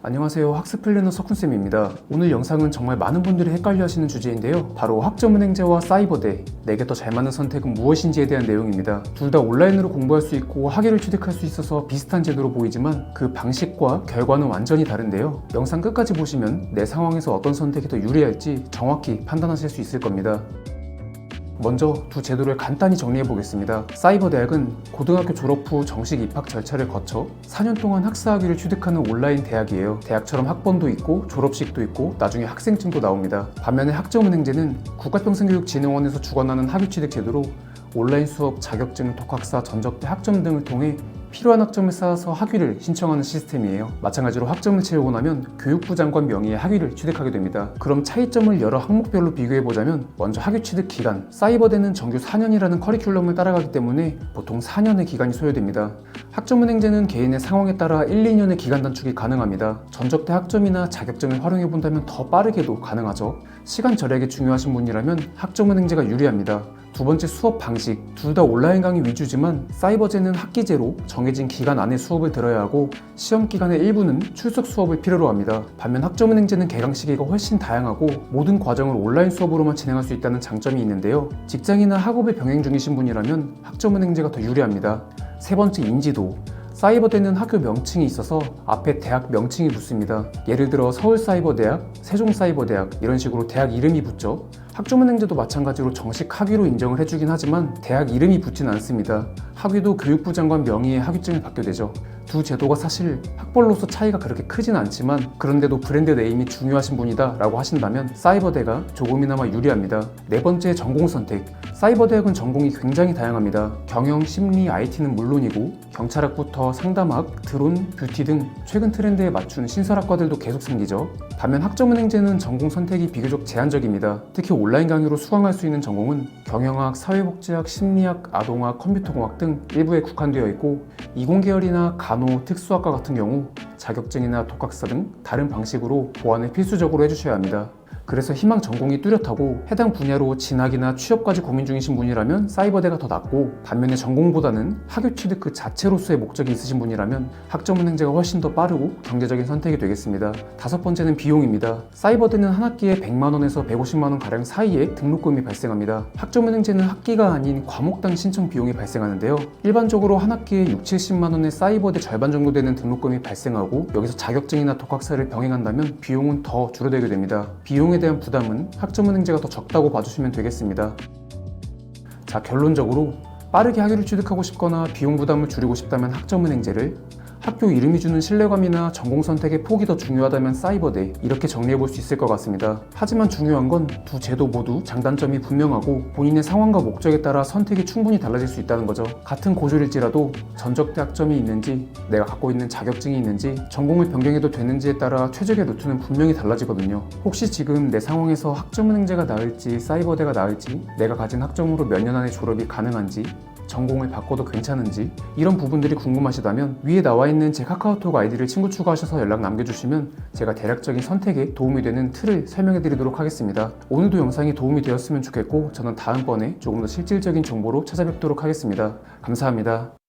안녕하세요. 학습 플래너 석훈쌤입니다. 오늘 영상은 정말 많은 분들이 헷갈려 하시는 주제인데요. 바로 학점은행제와 사이버대, 내게 더 잘 맞는 선택은 무엇인지에 대한 내용입니다. 둘 다 온라인으로 공부할 수 있고 학위를 취득할 수 있어서 비슷한 제도로 보이지만 그 방식과 결과는 완전히 다른데요. 영상 끝까지 보시면 내 상황에서 어떤 선택이 더 유리할지 정확히 판단하실 수 있을 겁니다. 먼저 두 제도를 간단히 정리해 보겠습니다. 사이버대학은 고등학교 졸업 후 정식 입학 절차를 거쳐 4년 동안 학사학위를 취득하는 온라인 대학이에요. 대학처럼 학번도 있고 졸업식도 있고 나중에 학생증도 나옵니다. 반면에 학점은행제는 국가평생교육진흥원에서 주관하는 학위 취득 제도로 온라인 수업, 자격증, 독학사, 전적대 학점 등을 통해 필요한 학점을 쌓아서 학위를 신청하는 시스템이에요. 마찬가지로 학점을 채우고 나면 교육부 장관 명의의 학위를 취득하게 됩니다. 그럼 차이점을 여러 항목별로 비교해보자면 먼저 학위 취득 기간, 사이버대는 정규 4년이라는 커리큘럼을 따라가기 때문에 보통 4년의 기간이 소요됩니다. 학점은행제는 개인의 상황에 따라 1, 2년의 기간 단축이 가능합니다. 전적대 학점이나 자격증을 활용해본다면 더 빠르게도 가능하죠. 시간 절약이 중요하신 분이라면 학점은행제가 유리합니다. 두 번째, 수업 방식. 둘 다 온라인 강의 위주지만 사이버제는 학기제로 정해진 기간 안에 수업을 들어야 하고 시험 기간의 일부는 출석 수업을 필요로 합니다. 반면 학점은행제는 개강 시기가 훨씬 다양하고 모든 과정을 온라인 수업으로만 진행할 수 있다는 장점이 있는데요. 직장이나 학업을 병행 중이신 분이라면 학점은행제가 더 유리합니다. 세 번째, 인지도. 사이버대는 학교 명칭이 있어서 앞에 대학 명칭이 붙습니다. 예를 들어 서울사이버대학, 세종사이버대학 이런 식으로 대학 이름이 붙죠. 학점은행제도 마찬가지로 정식 학위로 인정을 해주긴 하지만 대학 이름이 붙진 않습니다. 학위도 교육부 장관 명의의 학위증을 받게 되죠. 두 제도가 사실 학벌로서 차이가 그렇게 크진 않지만 그런데도 브랜드 네임이 중요하신 분이다 라고 하신다면 사이버대가 조금이나마 유리합니다. 네 번째, 전공 선택. 사이버대학은 전공이 굉장히 다양합니다. 경영, 심리, IT는 물론이고 경찰학부터 상담학, 드론, 뷰티 등 최근 트렌드에 맞춘 신설학과들도 계속 생기죠. 반면 학점은행제는 전공 선택이 비교적 제한적입니다. 특히 온라인 강의로 수강할 수 있는 전공은 경영학, 사회복지학, 심리학, 아동학, 컴퓨터공학 등 일부에 국한되어 있고 이공계열이나 간호, 특수학과 같은 경우 자격증이나 독학사 등 다른 방식으로 보완을 필수적으로 해주셔야 합니다. 그래서 희망 전공이 뚜렷하고 해당 분야로 진학이나 취업까지 고민 중이신 분이라면 사이버대가 더 낫고, 반면에 전공보다는 학위 취득 그 자체로서의 목적이 있으신 분이라면 학점은행제가 훨씬 더 빠르고 경제적인 선택이 되겠습니다. 다섯 번째는 비용입니다. 사이버대는 한 학기에 100만 원에서 150만 원 가량 사이에 등록금이 발생합니다. 학점은행제는 학기가 아닌 과목당 신청 비용이 발생하는데요. 일반적으로 한 학기에 6, 70만 원의 사이버대 절반 정도 되는 등록금이 발생하고 여기서 자격증이나 독학사를 병행한다면 비용은 더 줄어들게 됩니다. 비용에 대한 부담은 학점은행제가 더 적다고 봐주시면 되겠습니다. 자, 결론적으로 빠르게 학위를 취득하고 싶거나 비용 부담을 줄이고 싶다면 학점은행제를, 학교 이름이 주는 신뢰감이나 전공 선택의 폭이 더 중요하다면 사이버대, 이렇게 정리해 볼 수 있을 것 같습니다. 하지만 중요한 건 두 제도 모두 장단점이 분명하고 본인의 상황과 목적에 따라 선택이 충분히 달라질 수 있다는 거죠. 같은 고졸일지라도 전적대 학점이 있는지, 내가 갖고 있는 자격증이 있는지, 전공을 변경해도 되는지에 따라 최적의 루트는 분명히 달라지거든요. 혹시 지금 내 상황에서 학점은행제가 나을지 사이버대가 나을지, 내가 가진 학점으로 몇 년 안에 졸업이 가능한지, 전공을 바꿔도 괜찮은지, 이런 부분들이 궁금하시다면 위에 나와 있는 제 카카오톡 아이디를 친구 추가하셔서 연락 남겨주시면 제가 대략적인 선택에 도움이 되는 틀을 설명해 드리도록 하겠습니다. 오늘도 영상이 도움이 되었으면 좋겠고 저는 다음번에 조금 더 실질적인 정보로 찾아뵙도록 하겠습니다. 감사합니다.